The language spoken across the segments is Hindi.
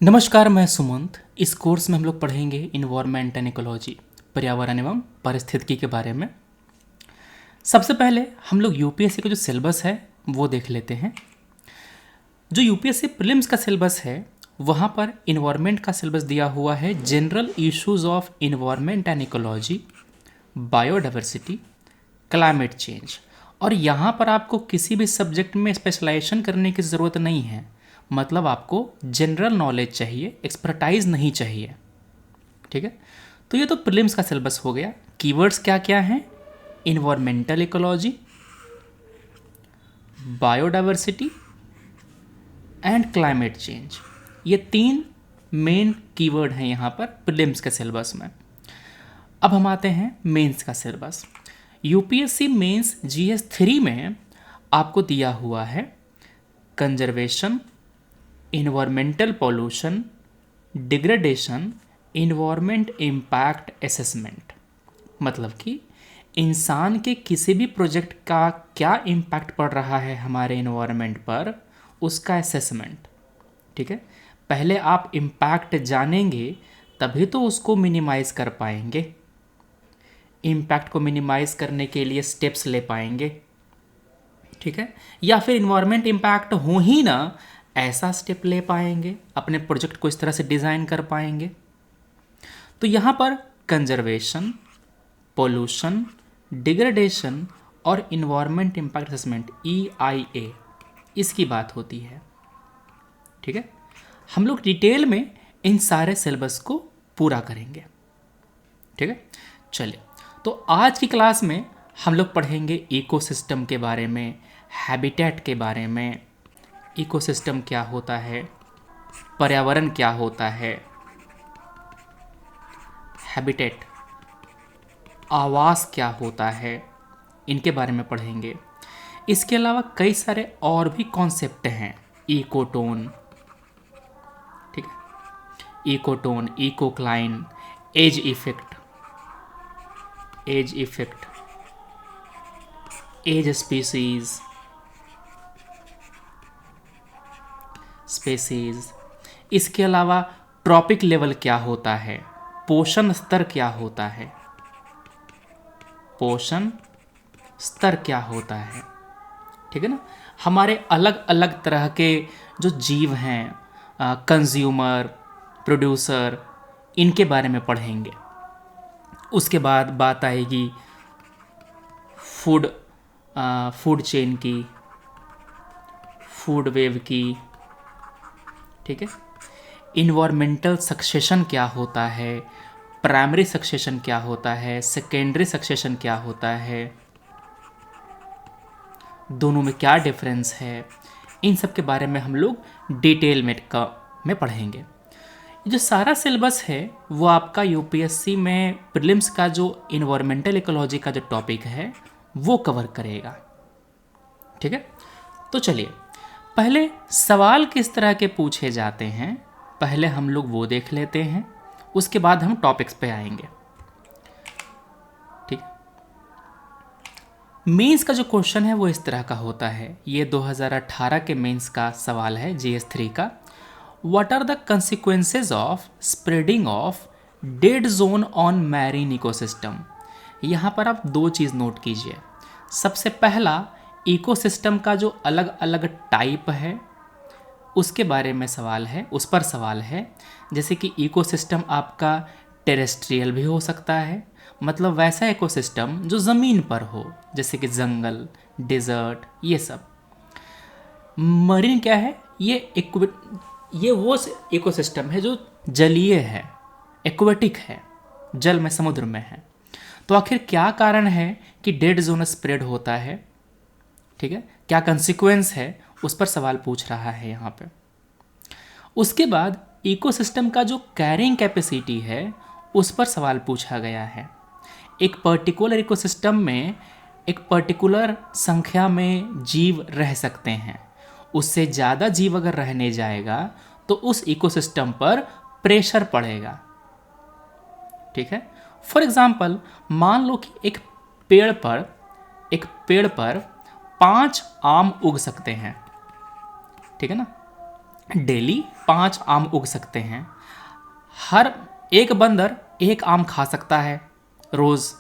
नमस्कार, मैं सुमंत। इस कोर्स में हम लोग पढ़ेंगे इन्वायरमेंट एंड इकोलॉजी, पर्यावरण एवं पारिस्थितिकी के बारे में। सबसे पहले हम लोग यूपीएससी का जो सिलेबस है वो देख लेते हैं। जो यूपीएससी प्रीलिम्स का सिलेबस है वहाँ पर इन्वायरमेंट का सिलेबस दिया हुआ है general issues of environment and ecology, biodiversity, climate change. और यहाँ पर आपको किसी भी सब्जेक्ट में स्पेशलाइजेशन करने की ज़रूरत नहीं है। मतलब आपको जनरल नॉलेज चाहिए, एक्सपर्टाइज नहीं चाहिए। ठीक है, तो ये तो प्रीलिम्स का सिलेबस हो गया। कीवर्ड्स क्या क्या हैं? Environmental ecology, biodiversity and climate change. ये तीन मेन कीवर्ड हैं यहाँ पर प्रीलिम्स के सिलेबस में। अब हम आते हैं मेंस का सिलेबस। यूपीएससी मेंस जीएस 3 में आपको दिया हुआ है conservation, environmental pollution, degradation, environment impact assessment. मतलब कि इंसान के किसी भी प्रोजेक्ट का क्या इम्पैक्ट पड़ रहा है हमारे इन्वायरमेंट पर, उसका असेसमेंट। ठीक है, पहले आप इम्पैक्ट जानेंगे तभी तो उसको मिनिमाइज कर पाएंगे, इम्पैक्ट को मिनिमाइज करने के लिए स्टेप्स ले पाएंगे। ठीक है, या फिर इन्वायरमेंट इम्पैक्ट हो ही ना ऐसा स्टेप ले पाएंगे, अपने प्रोजेक्ट को इस तरह से डिज़ाइन कर पाएंगे। तो यहाँ पर कंजर्वेशन, पोल्यूशन, डिग्रेडेशन और इन्वायरमेंट इम्पैक्ट असेसमेंट EIA इसकी बात होती है। ठीक है, हम लोग डिटेल में इन सारे सिलेबस को पूरा करेंगे। ठीक है, चलिए तो आज की क्लास में हम लोग पढ़ेंगे इकोसिस्टम के बारे में, हैबिटेट के बारे में। इकोसिस्टम क्या होता है, पर्यावरण क्या होता है, हैबिटेट आवास क्या होता है, इनके बारे में पढ़ेंगे। इसके अलावा कई सारे और भी कॉन्सेप्ट हैं। इकोटोन, ठीक है, ecotone, ecocline, edge effect, edge species. इसके अलावा ट्रॉपिक लेवल क्या होता है, पोषण स्तर क्या होता है, पोषण स्तर क्या होता है। ठीक है ना, हमारे अलग अलग तरह के जो जीव हैं, कंज्यूमर, प्रोड्यूसर, इनके बारे में पढ़ेंगे। उसके बाद बात आएगी फूड चेन की, फूड वेव की। ठीक है, इन्वायरमेंटल सक्सेशन क्या होता है, प्राइमरी सक्सेशन क्या होता है, सेकेंडरी सक्सेशन क्या होता है, दोनों में क्या डिफरेंस है, इन सब के बारे में हम लोग डिटेल में पढ़ेंगे। ये जो सारा सिलेबस है वो आपका यूपीएससी में प्रीलिम्स का जो इन्वायरमेंटल इकोलॉजी का जो टॉपिक है वो कवर करेगा। ठीक है, तो चलिए पहले सवाल किस तरह के पूछे जाते हैं पहले हम लोग वो देख लेते हैं, उसके बाद हम टॉपिक्स पे आएंगे। ठीक, मेंस का जो क्वेश्चन है वो इस तरह का होता है। ये 2018 के मेंस का सवाल है GS 3 का। What are the consequences of spreading of dead zone on marine ecosystem. यहाँ पर आप दो चीज़ नोट कीजिए। सबसे पहला, इकोसिस्टम का जो अलग अलग टाइप है उसके बारे में सवाल है, उस पर सवाल है। जैसे कि इकोसिस्टम आपका टेरेस्ट्रियल भी हो सकता है, मतलब वैसा इकोसिस्टम जो ज़मीन पर हो, जैसे कि जंगल, डेजर्ट, ये सब। मरीन क्या है, ये वो इकोसिस्टम है जो जलीय है, एक्वेटिक है, जल में, समुद्र में है। तो आखिर क्या कारण है कि डेड जोन स्प्रेड होता है, ठीक है, क्या कंसिक्वेंस है, उस पर सवाल पूछ रहा है यहाँ पे। उसके बाद इकोसिस्टम का जो कैरिंग कैपेसिटी है उस पर सवाल पूछा गया है। एक पर्टिकुलर इकोसिस्टम में एक पर्टिकुलर संख्या में जीव रह सकते हैं, उससे ज़्यादा जीव अगर रहने जाएगा तो उस इकोसिस्टम पर प्रेशर पड़ेगा। ठीक है, फॉर एग्जाम्पल मान लो कि एक पेड़ पर 5 आम उग सकते हैं। ठीक है ना, डेली 5 आम उग सकते हैं। हर एक बंदर एक आम खा सकता है रोज़।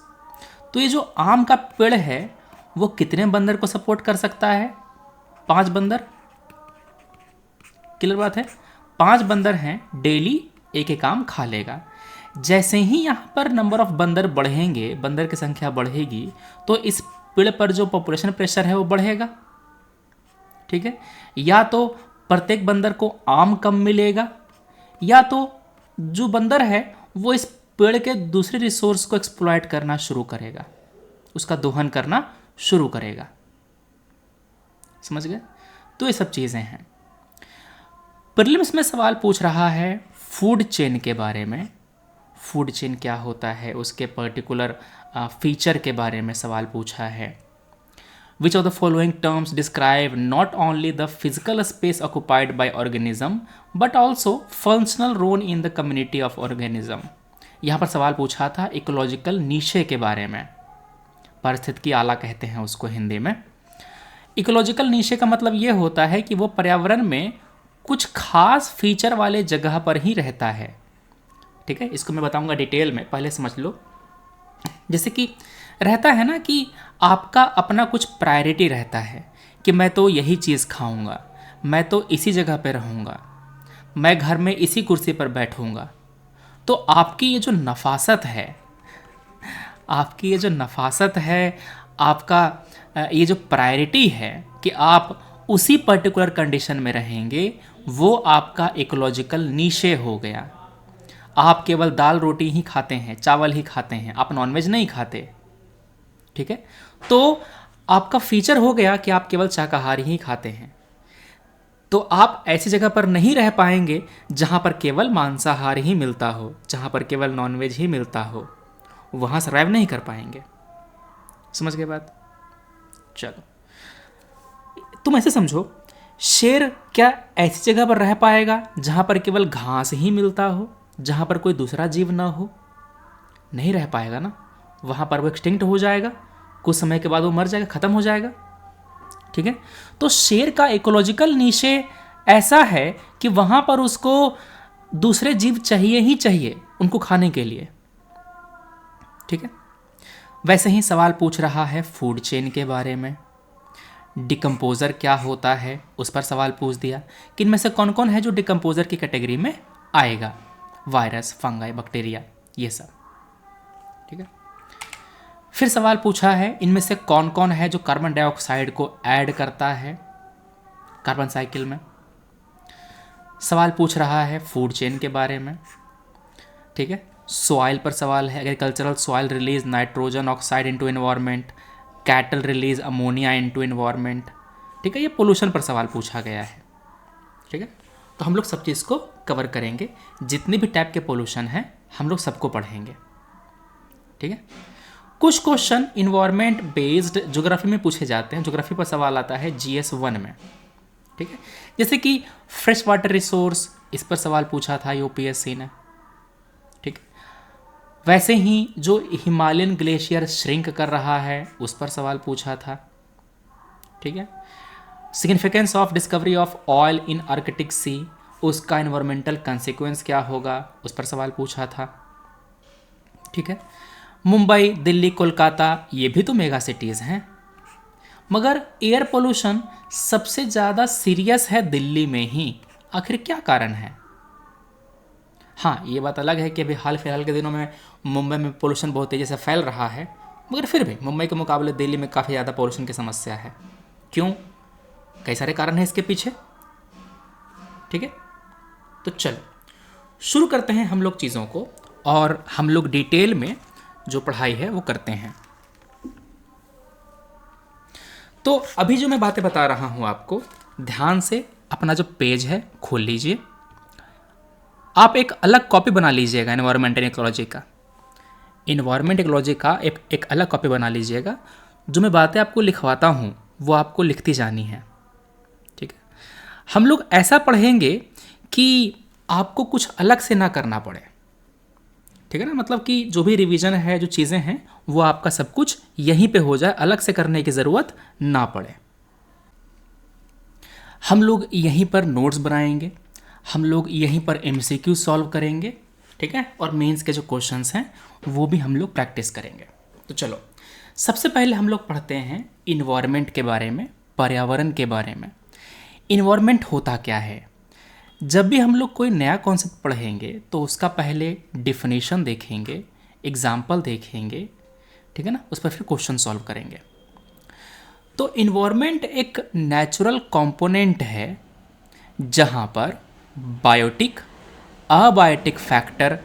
तो ये जो आम का पेड़ है वो कितने बंदर को सपोर्ट कर सकता है? 5 बंदर। क्लियर बात है? 5 बंदर हैं, डेली एक एक आम खा लेगा। जैसे ही यहाँ पर नंबर ऑफ बंदर बढ़ेंगे, बंदर की संख्या बढ़ेगी, तो इस पेड़ पर जो पॉपुलेशन प्रेशर है वो बढ़ेगा। ठीक है, या तो प्रत्येक बंदर को आम कम मिलेगा, या तो जो बंदर है वो इस पेड़ के दूसरे रिसोर्स को एक्सप्लॉइट करना शुरू करेगा, उसका दोहन करना शुरू करेगा। समझ गए? तो ये सब चीज़ें हैं। प्रीलिम्स में सवाल पूछ रहा है फूड चेन के बारे में। फूड चेन क्या होता है, उसके पर्टिकुलर फीचर के बारे में सवाल पूछा है। Which of the following terms describe not only the physical space occupied by organism but also functional role in the community of organism? यहाँ पर सवाल पूछा था इकोलॉजिकल नीशे के बारे में। पारिस्थितिकी आला कहते हैं उसको हिंदी में। इकोलॉजिकल नीशे का मतलब ये होता है कि वो पर्यावरण में कुछ खास फीचर वाले जगह पर ही रहता है। ठीक है, इसको मैं बताऊंगा डिटेल में, पहले समझ लो। जैसे कि रहता है ना कि आपका अपना कुछ प्रायोरिटी रहता है कि मैं तो यही चीज़ खाऊंगा, मैं तो इसी जगह पे रहूँगा, मैं घर में इसी कुर्सी पर बैठूँगा। तो आपकी ये जो नफासत है, आपकी ये जो नफासत है, आपका ये जो प्रायोरिटी है कि आप उसी पर्टिकुलर कंडीशन में रहेंगे, वो आपका इकोलॉजिकल नीशे हो गया। आप केवल दाल रोटी ही खाते हैं, चावल ही खाते हैं, आप नॉनवेज नहीं खाते। ठीक है, तो आपका फीचर हो गया कि आप केवल शाकाहारी ही खाते हैं। तो आप ऐसी जगह पर नहीं रह पाएंगे जहाँ पर केवल मांसाहार ही मिलता हो, जहाँ पर केवल नॉनवेज ही मिलता हो, वहाँ सर्वाइव नहीं कर पाएंगे। समझ गए बात? चलो, तुम ऐसे समझो, शेर क्या ऐसी जगह पर रह पाएगा जहाँ पर केवल घास ही मिलता हो, जहाँ पर कोई दूसरा जीव ना हो? नहीं रह पाएगा ना, वहाँ पर वो एक्सटिंक्ट हो जाएगा, कुछ समय के बाद वो मर जाएगा, ख़त्म हो जाएगा। ठीक है, तो शेर का इकोलॉजिकल नीशे ऐसा है कि वहाँ पर उसको दूसरे जीव चाहिए ही चाहिए उनको खाने के लिए। ठीक है, वैसे ही सवाल पूछ रहा है फूड चेन के बारे में। डिकम्पोज़र क्या होता है उस पर सवाल पूछ दिया कि इनमें से कौन कौन है जो डिकम्पोज़र की कैटेगरी में आएगा। वायरस, फंगाई, बैक्टीरिया, ये सब। ठीक है, फिर सवाल पूछा है इनमें से कौन कौन है जो कार्बन डाइऑक्साइड को ऐड करता है कार्बन साइकिल में। सवाल पूछ रहा है फूड चेन के बारे में। ठीक है, सॉइल पर सवाल है, agricultural soil release nitrogen oxide into environment, cattle release ammonia into environment. ठीक है, ये पोल्यूशन पर सवाल पूछा गया है। ठीक है, तो हम लोग सब चीज़ को कवर करेंगे, जितनी भी टाइप के पोल्यूशन हैं हम लोग सबको पढ़ेंगे। ठीक है, कुछ क्वेश्चन इन्वायरमेंट बेस्ड ज्योग्राफी में पूछे जाते हैं। ज्योग्राफी पर सवाल आता है GS 1 में। ठीक है, जैसे कि फ्रेश वाटर रिसोर्स, इस पर सवाल पूछा था UPSC ने। ठीक, वैसे ही जो हिमालयन ग्लेशियर श्रिंक कर रहा है उस पर सवाल पूछा था। ठीक है, significance of discovery of oil in Arctic sea, उसका इन्वायरमेंटल कंसिक्वेंस क्या होगा उस पर सवाल पूछा था। ठीक है, मुंबई, दिल्ली, कोलकाता, ये भी तो मेगा सिटीज़ हैं, मगर एयर पोल्यूशन सबसे ज़्यादा सीरियस है दिल्ली में ही। आखिर क्या कारण है? हाँ, ये बात अलग है कि अभी हाल फिलहाल के दिनों में मुंबई में पोल्यूशन बहुत तेज़ी से फैल रहा है, मगर फिर भी मुंबई के मुकाबले दिल्ली में काफ़ी ज़्यादा पोल्यूशन की समस्या है। क्यों? कई सारे कारण हैं इसके पीछे। ठीक है, तो चलो शुरू करते हैं हम लोग चीज़ों को, और हम लोग डिटेल में जो पढ़ाई है वो करते हैं। तो अभी जो मैं बातें बता रहा हूं आपको, ध्यान से अपना जो पेज है खोल लीजिए। आप एक अलग कॉपी बना लीजिएगा एनवायरमेंट एंड इकोलॉजी का। एनवायरमेंट इकोलॉजी का एक अलग कॉपी बना लीजिएगा। जो मैं बातें आपको लिखवाता हूँ वो आपको लिखती जानी है। ठीक है, हम लोग ऐसा पढ़ेंगे कि आपको कुछ अलग से ना करना पड़े। ठीक है ना, मतलब कि जो भी रिवीजन है, जो चीज़ें हैं, वो आपका सब कुछ यहीं पे हो जाए, अलग से करने की ज़रूरत ना पड़े। हम लोग यहीं पर नोट्स बनाएंगे। हम लोग यहीं पर एमसीक्यू सॉल्व करेंगे, ठीक है, और मेंस के जो क्वेश्चंस हैं वो भी हम लोग प्रैक्टिस करेंगे। तो चलो सबसे पहले हम लोग पढ़ते हैं इन्वायरमेंट के बारे में, पर्यावरण के बारे में। इन्वायरमेंट होता क्या है? जब भी हम लोग कोई नया कॉन्सेप्ट पढ़ेंगे तो उसका पहले डिफिनेशन देखेंगे, एग्जाम्पल देखेंगे, ठीक है ना, उस पर फिर क्वेश्चन सॉल्व करेंगे। तो इन्वायरमेंट एक नेचुरल कंपोनेंट है जहाँ पर बायोटिक, अबायोटिक फैक्टर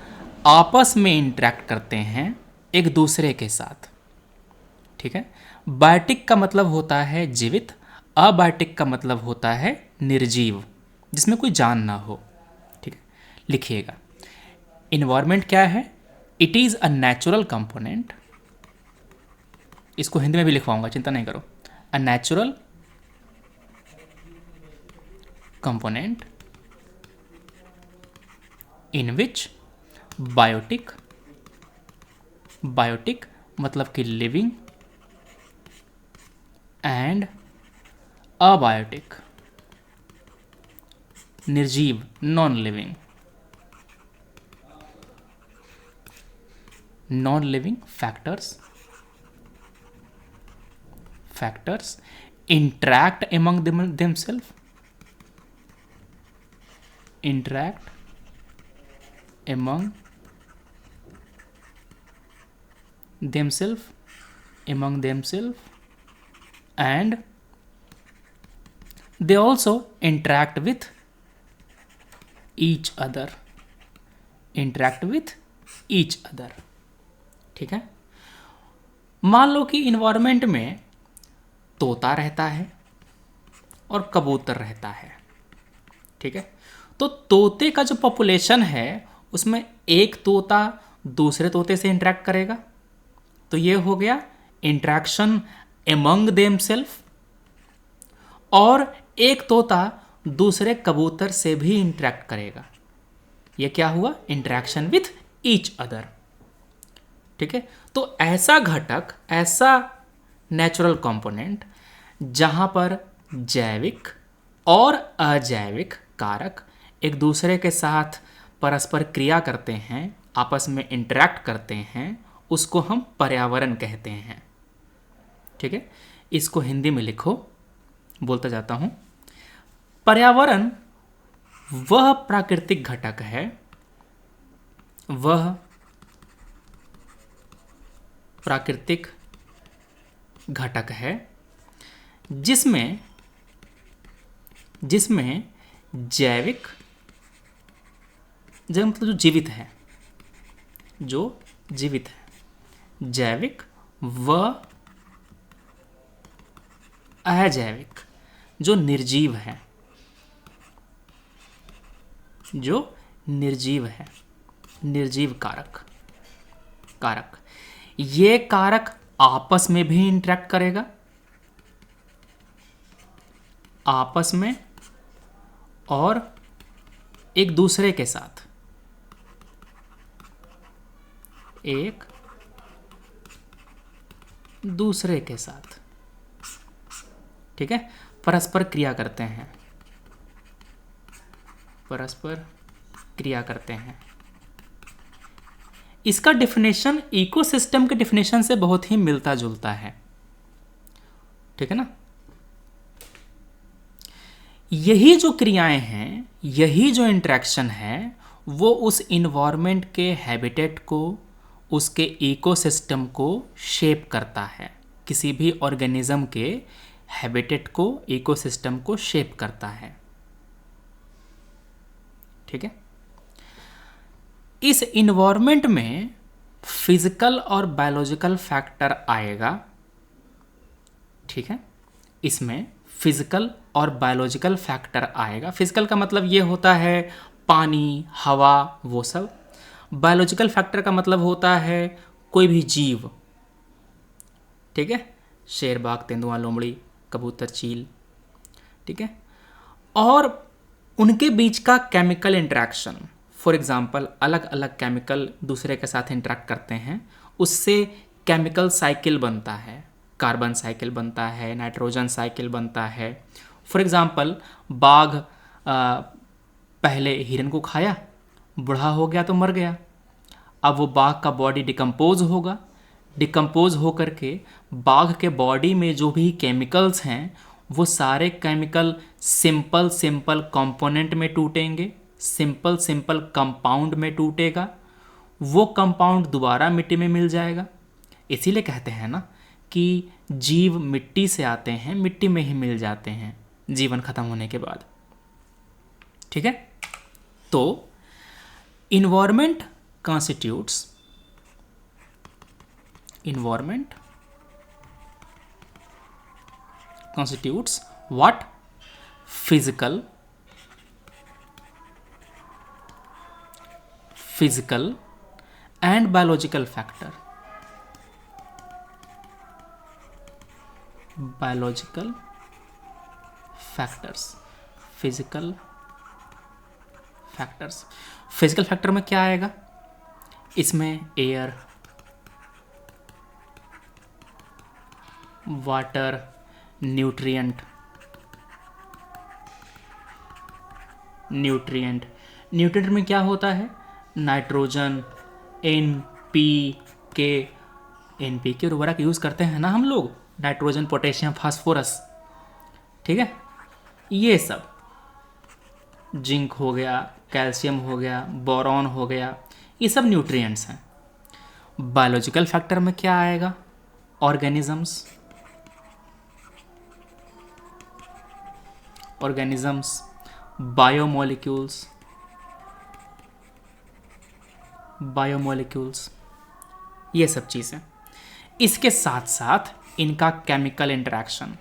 आपस में इंटरेक्ट करते हैं एक दूसरे के साथ, ठीक है। बायोटिक का मतलब होता है जीवित, अबायोटिक का मतलब होता है निर्जीव, जिसमें कोई जान ना हो, ठीक है। लिखिएगा, इन्वायरमेंट क्या है? It is a natural component, इसको हिंदी में भी लिखवाऊंगा, चिंता नहीं करो। A natural component in which biotic, biotic मतलब कि लिविंग, एंड अबायोटिक निर्जीव, non living, non living factors interact among themselves, interact among themselves, and they also interact with each other, ठीक है। मान लो कि इन्वायरमेंट में तोता रहता है और कबूतर रहता है, ठीक है। तो तोते का जो पॉपुलेशन है उसमें एक तोता दूसरे तोते से इंटरेक्ट करेगा, तो ये हो गया इंटरेक्शन एमंग देमसेल्फ, और एक तोता दूसरे कबूतर से भी इंटरेक्ट करेगा, ये क्या हुआ? इंटरेक्शन विथ ईच अदर, ठीक है। तो ऐसा घटक, ऐसा नेचुरल कंपोनेंट जहां पर जैविक और अजैविक कारक एक दूसरे के साथ परस्पर क्रिया करते हैं, आपस में इंटरेक्ट करते हैं, उसको हम पर्यावरण कहते हैं, ठीक है। इसको हिंदी में लिखो, बोलता जाता हूं। पर्यावरण वह प्राकृतिक घटक है, वह प्राकृतिक घटक है जिसमें जैविक, जैविक मतलब जो जीवित है, जैविक व अजैविक जो निर्जीव है, निर्जीव कारक, ये कारक आपस में भी इंटरेक्ट करेगा, आपस में और एक दूसरे के साथ, ठीक है, परस्पर क्रिया करते हैं। इसका डेफिनेशन इकोसिस्टम के डेफिनेशन से बहुत ही मिलता जुलता है, ठीक है ना। यही जो क्रियाएं हैं, यही जो इंटरेक्शन है, वो उस इन्वायरमेंट के हैबिटेट को, उसके इकोसिस्टम को शेप करता है। किसी भी ऑर्गेनिज्म के हैबिटेट को, इकोसिस्टम को शेप करता है, ठीक है। इस इन्वायरमेंट में फिजिकल और बायोलॉजिकल फैक्टर आएगा, ठीक है। इसमें फिजिकल और बायोलॉजिकल फैक्टर आएगा। फिजिकल का मतलब ये होता है पानी, हवा, वो सब। बायोलॉजिकल फैक्टर का मतलब होता है कोई भी जीव, ठीक है, शेर, बाघ, तेंदुआ, लोमड़ी, कबूतर, चील, ठीक है, और उनके बीच का केमिकल इंटरेक्शन। फॉर एग्जाम्पल, अलग अलग केमिकल दूसरे के साथ इंटरेक्ट करते हैं, उससे केमिकल साइकिल बनता है, कार्बन साइकिल बनता है, नाइट्रोजन साइकिल बनता है। फॉर एग्जाम्पल, बाघ पहले हिरन को खाया, बूढ़ा हो गया तो मर गया। अब वो बाघ का बॉडी डिकम्पोज होगा, डिकम्पोज होकर के बाघ के बॉडी में जो भी केमिकल्स हैं वो सारे केमिकल सिंपल सिंपल कंपोनेंट में टूटेंगे, सिंपल सिंपल कंपाउंड में टूटेगा, वो कंपाउंड दोबारा मिट्टी में मिल जाएगा। इसीलिए कहते हैं ना कि जीव मिट्टी से आते हैं, मिट्टी में ही मिल जाते हैं जीवन खत्म होने के बाद। ठीक है, तो environment constitutes what? Physical and biological factors. Physical factor में क्या आएगा? इसमें एयर, वाटर, न्यूट्रिएंट में क्या होता है? नाइट्रोजन, NPK उर्वरक यूज़ करते हैं ना हम लोग, नाइट्रोजन, पोटेशियम, फास्फोरस। ठीक है, ये सब, जिंक हो गया, कैल्शियम हो गया, बोरॉन हो गया, ये सब न्यूट्रिएंट्स हैं। बायोलॉजिकल फैक्टर में क्या आएगा? ऑर्गेनिजम्स, बायोमोलिक्यूल्स, ये सब चीज़ें। इसके साथ साथ इनका केमिकल इंटरेक्शन,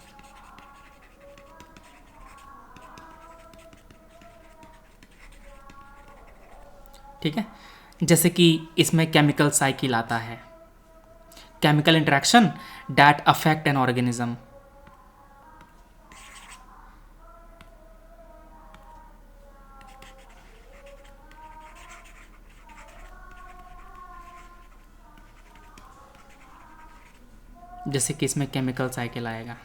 ठीक है, जैसे कि इसमें केमिकल साइकिल आता है, chemical interaction that affect an organism. जैसे कि इसमें केमिकल साइकिल आएगा,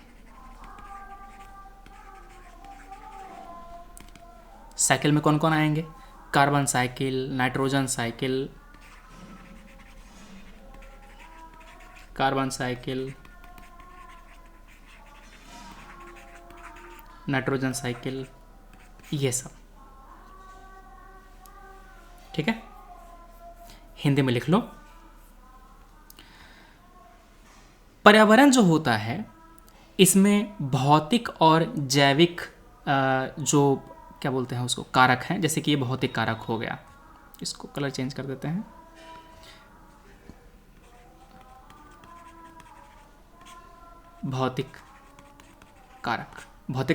साइकिल में कौन कौन आएंगे? Carbon cycle, nitrogen cycle, nitrogen cycle, ये सब। ठीक है, हिंदी में लिख लो। पर्यावरण जो होता है इसमें भौतिक और जैविक जो क्या बोलते हैं उसको, कारक हैं। जैसे कि ये भौतिक कारक हो गया, इसको कलर चेंज कर देते हैं। भौतिक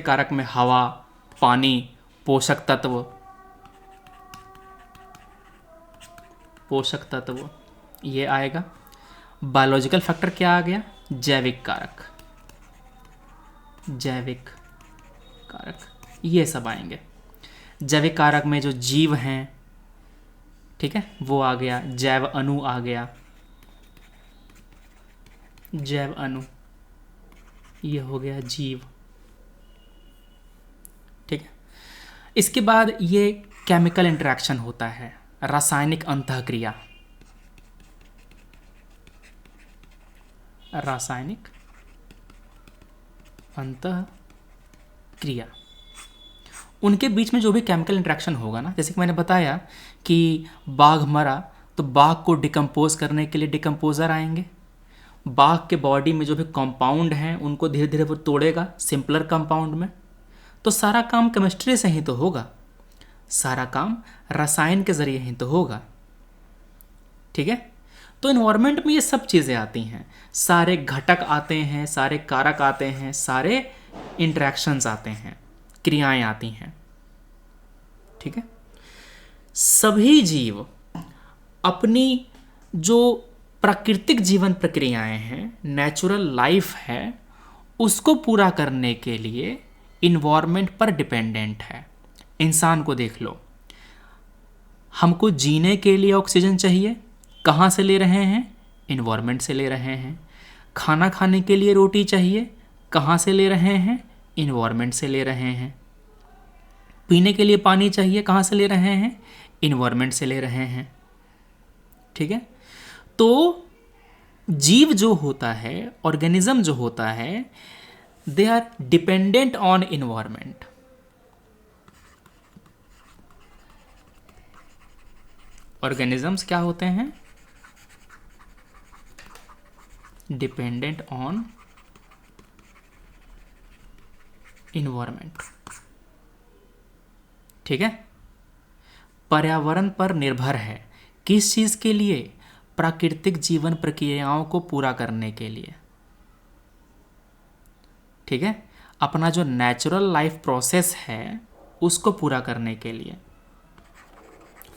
कारक में हवा, पानी, पोषक तत्व ये आएगा। बायोलॉजिकल फैक्टर क्या आ गया? जैविक कारक, ये सब आएंगे। जैविक कारक में जो जीव हैं, ठीक है, वो आ गया। जैव अणु आ गया, ये हो गया जीव। ठीक है, इसके बाद ये केमिकल इंटरेक्शन होता है, रासायनिक अंतःक्रिया, उनके बीच में जो भी केमिकल इंटरेक्शन होगा ना, जैसे कि मैंने बताया कि बाघ मरा तो बाघ को डिकम्पोज करने के लिए डिकम्पोजर आएंगे। बाघ के बॉडी में जो भी कंपाउंड हैं उनको धीरे धीरे वो तोड़ेगा सिंपलर कंपाउंड में। तो सारा काम केमिस्ट्री से ही तो होगा, सारा काम रसायन के ज़रिए ही तो होगा। ठीक है, तो इन्वायरमेंट में ये सब चीज़ें आती हैं, सारे घटक आते हैं, सारे कारक आते हैं, सारे इंटरेक्शंस आते हैं, क्रियाएं आती हैं। ठीक है, सभी जीव अपनी जो प्राकृतिक जीवन प्रक्रियाएं हैं, नेचुरल लाइफ है, उसको पूरा करने के लिए इन्वायरमेंट पर डिपेंडेंट है। इंसान को देख लो, हमको जीने के लिए ऑक्सीजन चाहिए, कहाँ से ले रहे हैं? इन्वायरमेंट से ले रहे हैं। खाना खाने के लिए रोटी चाहिए, कहाँ से ले रहे हैं? इन्वायरमेंट से ले रहे हैं। पीने के लिए पानी चाहिए, कहाँ से ले रहे हैं? इन्वायरमेंट से ले रहे हैं। ठीक है, तो जीव जो होता है, ऑर्गेनिज्म जो होता है, they are dependent on environment. Organisms क्या होते हैं? Dependent on environment. ठीक है, पर्यावरण पर निर्भर है। किस चीज के लिए? प्राकृतिक जीवन प्रक्रियाओं को पूरा करने के लिए। ठीक है, अपना जो नेचुरल लाइफ प्रोसेस है उसको पूरा करने के लिए।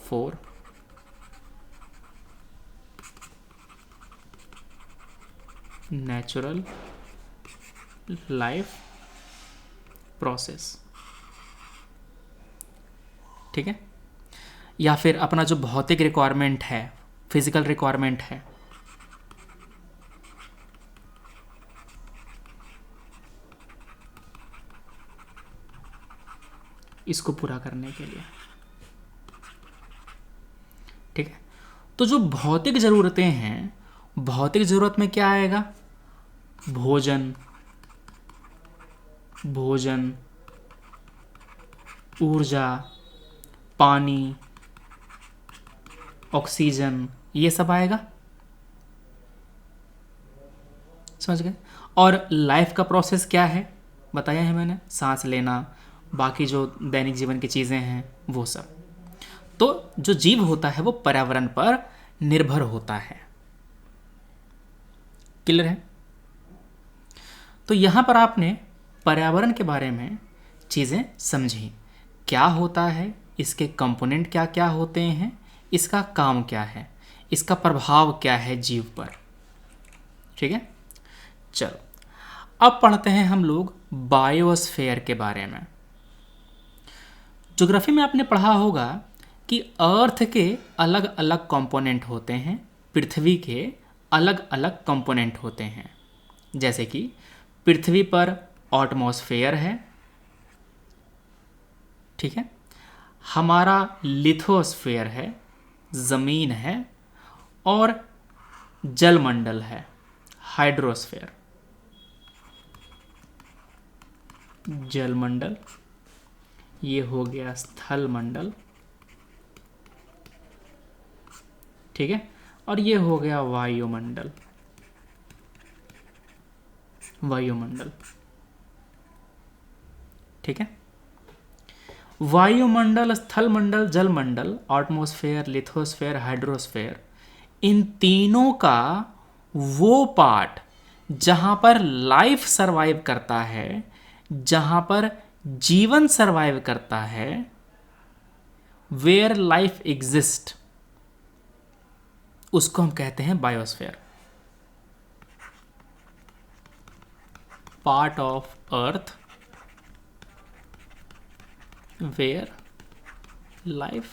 4 नेचुरल लाइफ प्रोसेस। ठीक है, या फिर अपना जो भौतिक रिक्वायरमेंट है, फिजिकल रिक्वायरमेंट है, इसको पूरा करने के लिए। ठीक है, तो जो भौतिक ज़रूरतें हैं, भौतिक ज़रूरत में क्या आएगा? भोजन, भोजन, ऊर्जा, पानी, ऑक्सीजन, ये सब आएगा। समझ गए? और लाइफ का प्रोसेस क्या है बताया है मैंने? सांस लेना, बाकी जो दैनिक जीवन की चीज़ें हैं वो सब। तो जो जीव होता है वो पर्यावरण पर निर्भर होता है। क्लियर है? तो यहाँ पर आपने पर्यावरण के बारे में चीज़ें समझी, क्या होता है, इसके कंपोनेंट क्या क्या होते हैं, इसका काम क्या है, इसका प्रभाव क्या है जीव पर। ठीक है, चलो अब पढ़ते हैं हम लोग बायोस्फीयर के बारे में। ज्योग्राफी में आपने पढ़ा होगा कि अर्थ के अलग अलग कंपोनेंट होते हैं, पृथ्वी के अलग अलग कंपोनेंट होते हैं। जैसे कि पृथ्वी पर एटमॉस्फेयर है, ठीक है, हमारा लिथोस्फीयर है, ज़मीन है, और जलमंडल है, हाइड्रोस्फीयर, जलमंडल, ये हो गया स्थल मंडल, ठीक है, और ये हो गया वायुमंडल, वायुमंडल। ठीक है, वायुमंडल, स्थलमंडल, जलमंडल, एटमॉस्फेयर, लिथोस्फेयर, हाइड्रोस्फेयर, इन तीनों का वो पार्ट जहां पर लाइफ सरवाइव करता है, जहां पर जीवन सरवाइव करता है, वेयर लाइफ एग्जिस्ट, उसको हम कहते हैं biosphere. Part of earth where life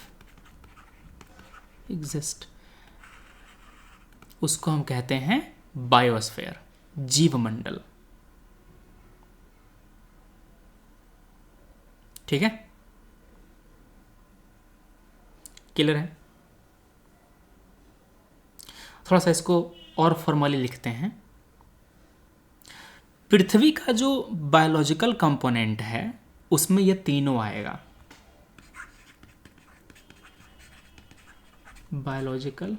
exist, उसको हम कहते हैं बायोस्फीयर, जीवमंडल। ठीक है, क्लियर है? थोड़ा सा इसको और फॉर्मली लिखते हैं। पृथ्वी का जो बायोलॉजिकल कंपोनेंट है उसमें ये तीनों आएगा। Biological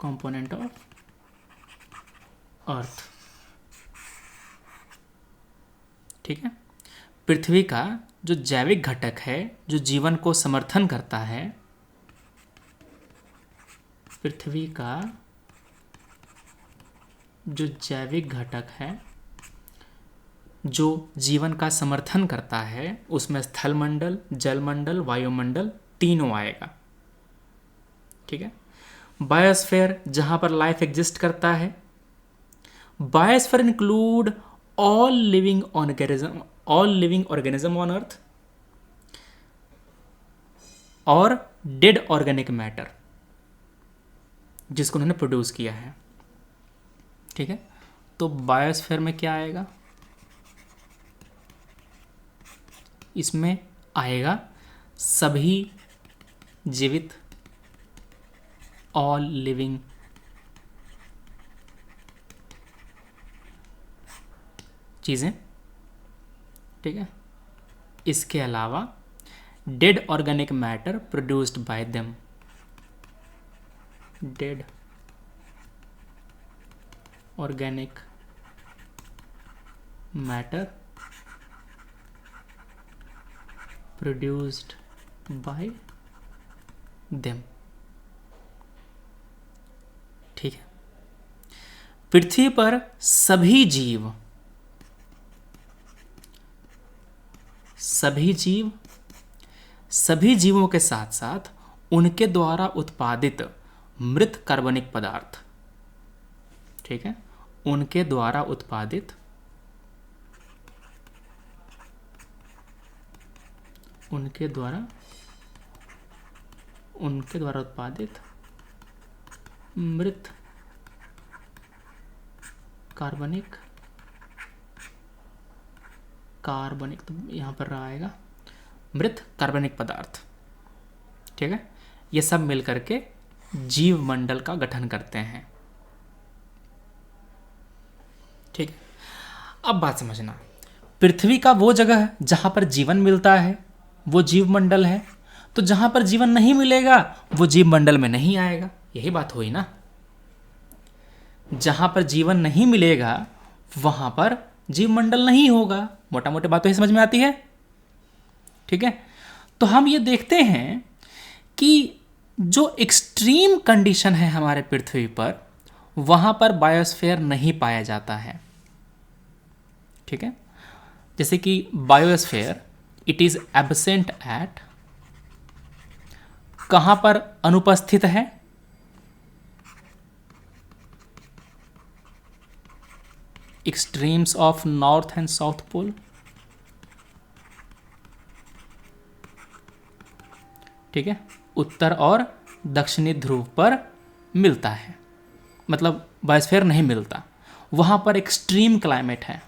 component of earth. ठीक है, पृथ्वी का जो जैविक घटक है, जो जीवन को समर्थन करता है, पृथ्वी का जो जैविक घटक है जो जीवन का समर्थन करता है, उसमें स्थलमंडल, जलमंडल, वायुमंडल तीनों आएगा। ठीक है, बायोस्फीयर जहां पर लाइफ एग्जिस्ट करता है। Biosphere include all living organism on earth और डेड ऑर्गेनिक मैटर जिसको उन्होंने प्रोड्यूस किया है। ठीक है, तो बायोस्फीयर में क्या आएगा? इसमें आएगा सभी जीवित, ऑल लिविंग चीज़ें, ठीक है। इसके अलावा dead organic matter produced by them, dead organic matter produced by them, ठीक है। पृथ्वी पर सभी जीव, सभी जीवों के साथ साथ उनके द्वारा उत्पादित मृत कार्बनिक पदार्थ, ठीक है, उनके द्वारा उत्पादित मृत कार्बनिक तो यहां पर आएगा मृत कार्बनिक पदार्थ, ठीक है। ये सब मिलकर के जीव मंडल का गठन करते हैं, ठीक है। अब बात समझना, पृथ्वी का वो जगह है जहां पर जीवन मिलता है वो जीव मंडल है, तो जहां पर जीवन नहीं मिलेगा वो जीव मंडल में नहीं आएगा, यही बात हुई ना। जहां पर जीवन नहीं मिलेगा वहां पर जीव मंडल नहीं होगा, मोटा मोटी बात तो समझ में आती है, ठीक है। तो हम ये देखते हैं कि जो एक्सट्रीम कंडीशन है हमारे पृथ्वी पर, वहां पर बायोस्फीयर नहीं पाया जाता है, ठीक है। जैसे कि biosphere it is absent at, कहां पर अनुपस्थित है, extremes of north and south pole, ठीक है, उत्तर और दक्षिणी ध्रुव पर मिलता है, मतलब बायोस्फीयर नहीं मिलता, वहां पर एक्सट्रीम क्लाइमेट है,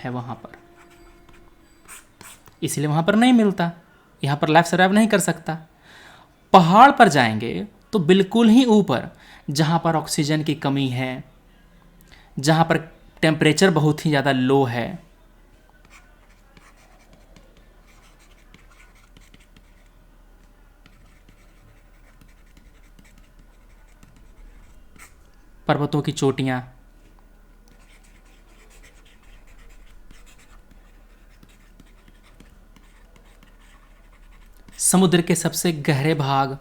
वहां पर, इसलिए वहां पर नहीं मिलता, यहां पर लाइफ सर्वाइव नहीं कर सकता। पहाड़ पर जाएंगे तो बिल्कुल ही ऊपर, जहां पर ऑक्सीजन की कमी है, जहां पर टेम्परेचर बहुत ही ज़्यादा लो है, पर्वतों की चोटियां, समुद्र के सबसे गहरे भाग,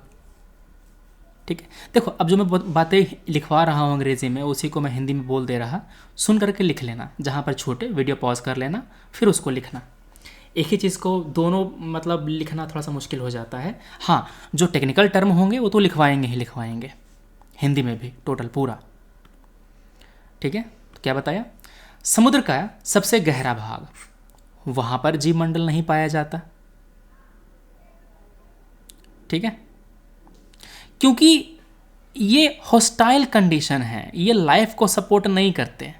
ठीक है। देखो अब जो मैं बातें लिखवा रहा हूँ अंग्रेजी में, उसी को मैं हिंदी में बोल दे रहा, सुन करके लिख लेना, जहाँ पर छोटे वीडियो पॉज कर लेना फिर उसको लिखना। एक ही चीज़ को दोनों मतलब लिखना थोड़ा सा मुश्किल हो जाता है। हाँ, जो टेक्निकल टर्म होंगे वो तो लिखवाएंगे हिंदी में भी टोटल पूरा, ठीक है। तो क्या बताया, समुद्र का सबसे गहरा भाग, वहाँ पर जीव मंडल नहीं पाया जाता, ठीक है, क्योंकि ये हॉस्टाइल कंडीशन है, ये लाइफ को सपोर्ट नहीं करते,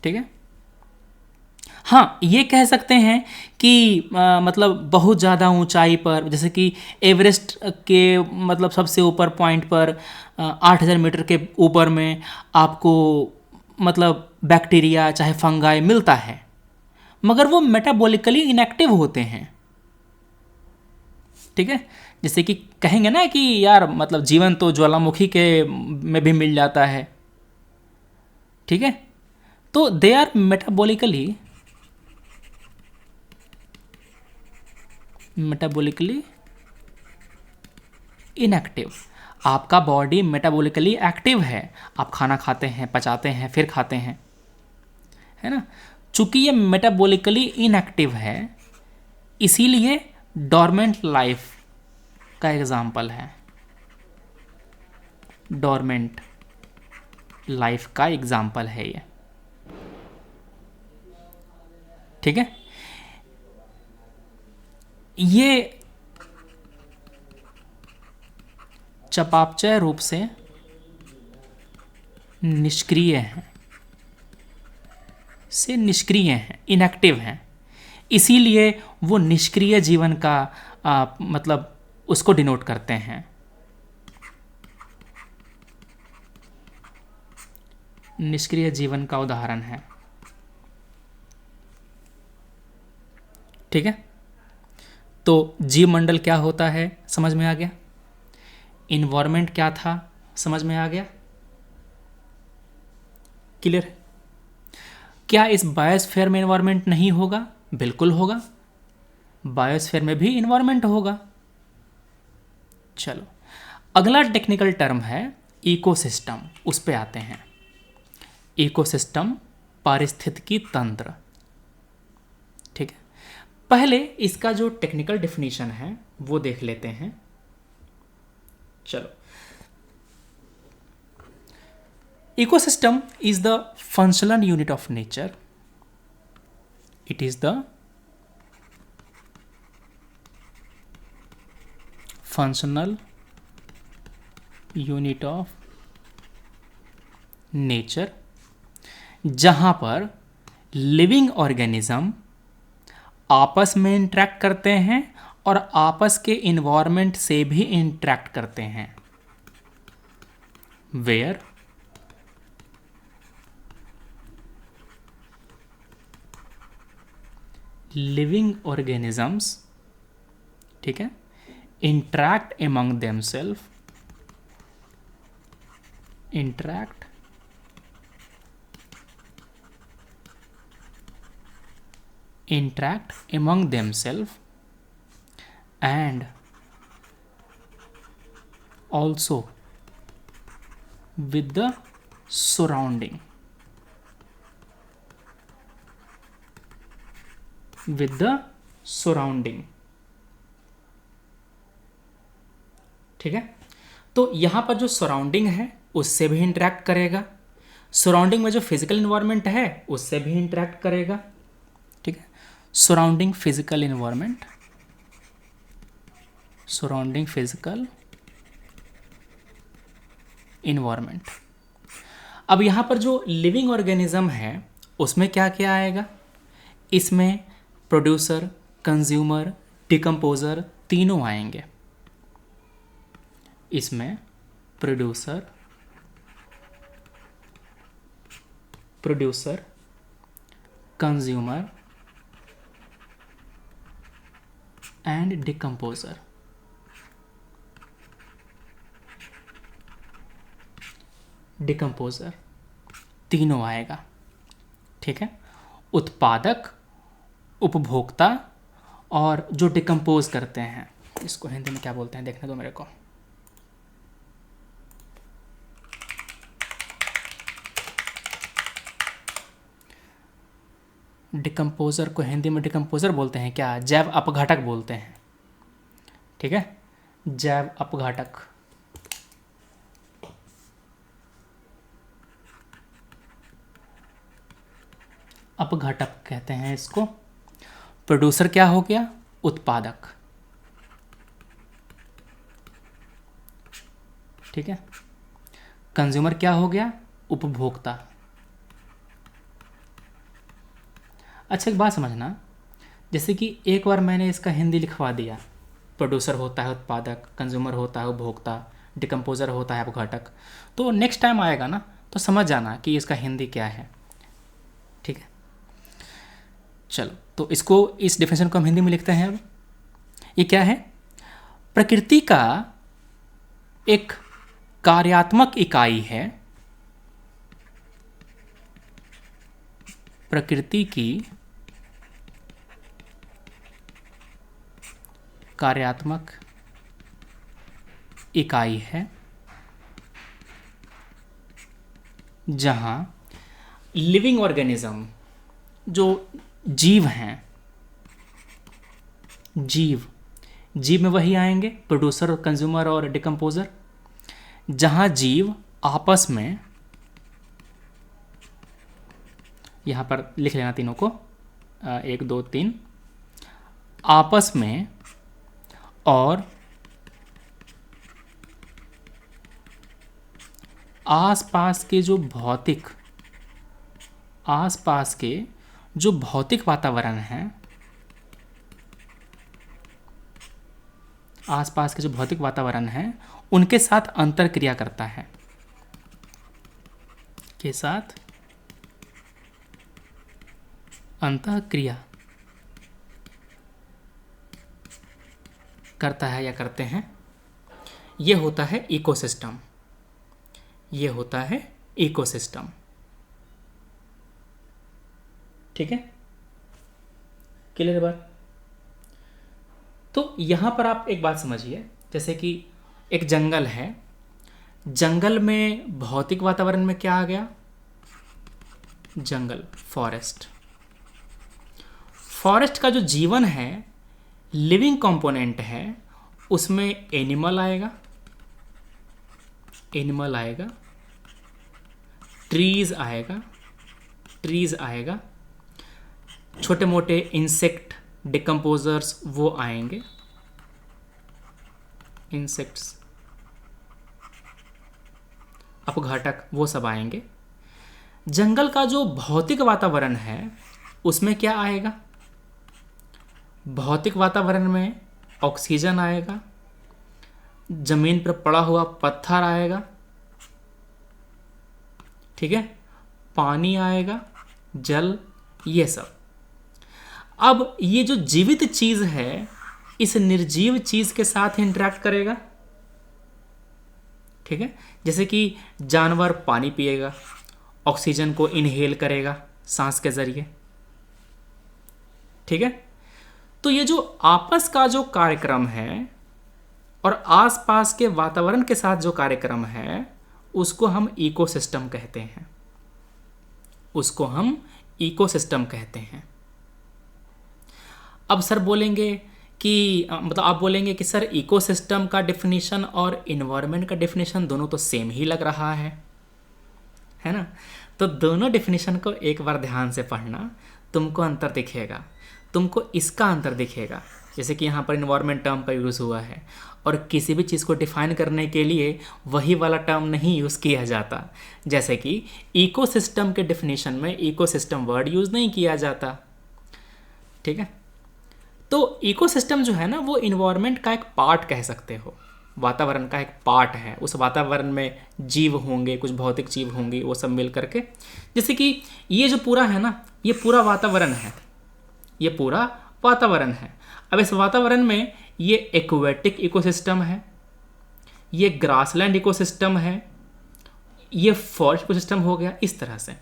ठीक है। हाँ, ये कह सकते हैं कि मतलब बहुत ज़्यादा ऊंचाई पर, जैसे कि एवरेस्ट के मतलब सबसे ऊपर पॉइंट पर 8,000 मीटर के ऊपर में आपको मतलब बैक्टीरिया चाहे फंगाई मिलता है, मगर वो मेटाबॉलिकली इनएक्टिव होते हैं, ठीक है। जैसे कि कहेंगे ना कि यार मतलब जीवन तो ज्वालामुखी के में भी मिल जाता है, ठीक है। तो दे आर मेटाबॉलिकली इनएक्टिव। आपका बॉडी मेटाबॉलिकली एक्टिव है, आप खाना खाते हैं, पचाते हैं, फिर खाते हैं, है ना। चूंकि ये मेटाबॉलिकली इनएक्टिव है, इसीलिए डॉर्मेंट लाइफ का एग्जाम्पल है, डॉर्मेंट लाइफ का एग्जाम्पल है ये, ठीक है। ये चयापचय रूप से निष्क्रिय है, से निष्क्रिय हैं, इनएक्टिव हैं, इसीलिए वो निष्क्रिय जीवन का मतलब उसको डिनोट करते हैं। निष्क्रिय जीवन का उदाहरण है। ठीक है, तो जीव मंडल क्या होता है समझ में आ गया, इन्वायरमेंट क्या था समझ में आ गया, क्लियर है। क्या इस बायोस्फीयर में इन्वायरमेंट नहीं होगा? बिल्कुल होगा, बायोस्फीयर में भी इन्वायरमेंट होगा। चलो, अगला टेक्निकल टर्म है इकोसिस्टम, उस पे आते हैं। इकोसिस्टम पारिस्थितिकी तंत्र। ठीक है, पहले इसका जो टेक्निकल डेफिनेशन है वो देख लेते हैं। चलो, ecosystem is the functional unit of nature. It is the functional unit of nature जहाँ पर लिविंग ऑर्गेनिज्म आपस में इंटरेक्ट करते हैं और आपस के इन्वायरमेंट से भी इंटरेक्ट करते हैं। वेयर लिविंग ऑर्गेनिजम्स, ठीक है, interact among themselves, interact among themselves and also with the surrounding, ठीक है। तो यहां पर जो सराउंडिंग है उससे भी इंटरेक्ट करेगा, सराउंडिंग में जो फिजिकल इन्वायरमेंट है उससे भी इंटरेक्ट करेगा। ठीक है, surrounding physical environment, surrounding physical environment. अब यहां पर जो लिविंग ऑर्गेनिज्म है उसमें क्या क्या आएगा, इसमें प्रोड्यूसर, कंज्यूमर, डिकम्पोजर तीनों आएंगे। इसमें प्रोड्यूसर, कंज्यूमर एंड डिकम्पोजर, तीनों आएगा। ठीक है, उत्पादक, उपभोक्ता और जो डिकम्पोज करते हैं, इसको हिंदी में क्या बोलते हैं देखने दो मेरे को। डिकम्पोजर को हिंदी में डिकम्पोजर बोलते हैं क्या, जैव अपघटक बोलते हैं। ठीक है, जैव अपघटक। अपघटक कहते हैं इसको। प्रोड्यूसर क्या हो गया, उत्पादक। ठीक है, कंज्यूमर क्या हो गया, उपभोक्ता। अच्छा, एक बात समझना, जैसे कि एक बार मैंने इसका हिंदी लिखवा दिया, प्रोड्यूसर होता है उत्पादक, कंज्यूमर होता है उपभोक्ता, डिकम्पोजर होता है अपघटक, तो नेक्स्ट टाइम आएगा ना तो समझ जाना कि इसका हिंदी क्या है। ठीक है, चलो, तो इसको, इस डेफिनेशन को हम हिंदी में लिखते हैं। अब ये क्या है, प्रकृति का एक कार्यात्मक इकाई है, प्रकृति की कार्यात्मक इकाई है जहां लिविंग ऑर्गेनिज्म, जो जीव हैं, जीव में वही आएंगे प्रोड्यूसर, कंज्यूमर और डिकम्पोजर, जहां जीव आपस में, यहां पर लिख लेना तीनों को, 1 2 3, आपस में और आसपास के जो भौतिक, आसपास के जो भौतिक वातावरण है, आसपास के जो भौतिक वातावरण है उनके साथ अंतरक्रिया करता है, के साथ अंतःक्रिया करता है या करते हैं, ये होता है इकोसिस्टम। ये होता है इकोसिस्टम। ठीक है, क्लियर बात? तो यहां पर आप एक बात समझिए, जैसे कि एक जंगल है, जंगल में भौतिक वातावरण में क्या आ गया? जंगल, फॉरेस्ट। फॉरेस्ट का जो जीवन है, लिविंग कंपोनेंट है, उसमें एनिमल आएगा, एनिमल आएगा, ट्रीज आएगा, ट्रीज आएगा, छोटे मोटे इंसेक्ट डिकम्पोजर्स वो आएंगे, इंसेक्ट्स, अपघातक वो सब आएंगे। जंगल का जो भौतिक वातावरण है उसमें क्या आएगा? भौतिक वातावरण में ऑक्सीजन आएगा, जमीन पर पड़ा हुआ पत्थर आएगा, ठीक है, पानी आएगा, जल, ये सब। अब ये जो जीवित चीज है इस निर्जीव चीज के साथ इंटरेक्ट करेगा, ठीक है, जैसे कि जानवर पानी पिएगा, ऑक्सीजन को इनहेल करेगा सांस के जरिए, ठीक है। तो ये जो आपस का जो कार्यक्रम है और आसपास के वातावरण के साथ जो कार्यक्रम है उसको हम इकोसिस्टम कहते हैं, उसको हम इकोसिस्टम कहते हैं। अब सर बोलेंगे कि मतलब आप बोलेंगे कि सर इकोसिस्टम का डेफिनेशन और इन्वायरमेंट का डेफिनेशन दोनों तो सेम ही लग रहा है ना? तो दोनों डेफिनेशन को एक बार ध्यान से पढ़ना, तुमको अंतर दिखेगा, तुमको इसका अंतर दिखेगा। जैसे कि यहाँ पर इन्वायरमेंट टर्म का यूज़ हुआ है और किसी भी चीज़ को डिफाइन करने के लिए वही वाला टर्म नहीं यूज़ किया जाता। जैसे कि इकोसिस्टम के डेफिनेशन में इकोसिस्टम वर्ड यूज़ नहीं किया जाता, ठीक है। तो इकोसिस्टम जो है ना वो इन्वायरमेंट का एक पार्ट कह सकते हो, वातावरण का एक पार्ट है। उस वातावरण में जीव होंगे, कुछ भौतिक जीव होंगे, वो सब मिल करके, जैसे कि ये जो पूरा है ना, ये पूरा वातावरण है, ये पूरा वातावरण है। अब इस वातावरण में ये एक्वेटिक इकोसिस्टम है, ये ग्रासलैंड इकोसिस्टम है, ये फॉरेस्ट इकोसिस्टम हो गया, इस तरह से।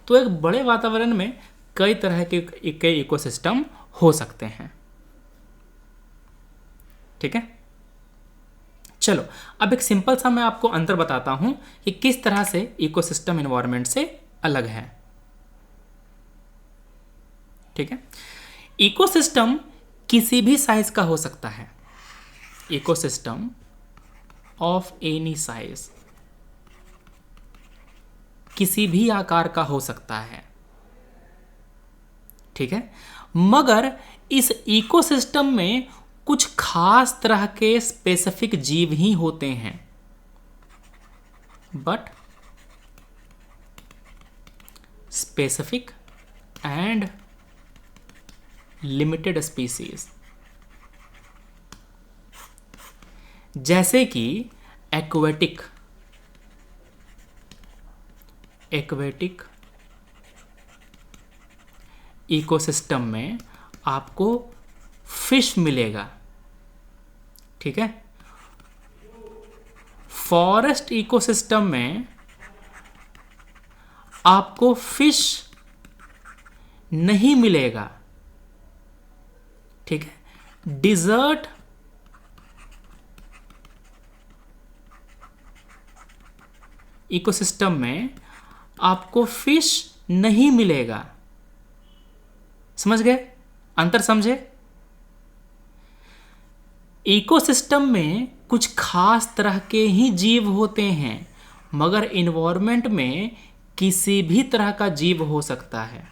तो एक बड़े वातावरण में कई तरह के इकोसिस्टम हो सकते हैं, ठीक है। चलो अब एक सिंपल सा मैं आपको अंतर बताता हूं कि किस तरह से इकोसिस्टम एनवायरनमेंट से अलग है, ठीक है। इकोसिस्टम किसी भी साइज का हो सकता है, इकोसिस्टम ऑफ एनी साइज, किसी भी आकार का हो सकता है, ठीक है। मगर इस इकोसिस्टम में कुछ खास तरह के स्पेसिफिक जीव ही होते हैं, but specific and limited species. जैसे कि एक्वेटिक इकोसिस्टम में आपको फिश मिलेगा, ठीक है। फॉरेस्ट इकोसिस्टम में आपको फिश नहीं मिलेगा, ठीक है। डिजर्ट इकोसिस्टम में आपको फिश नहीं मिलेगा। समझ गए? अंतर समझे? इकोसिस्टम में कुछ खास तरह के ही जीव होते हैं, मगर एनवायरनमेंट में किसी भी तरह का जीव हो सकता है।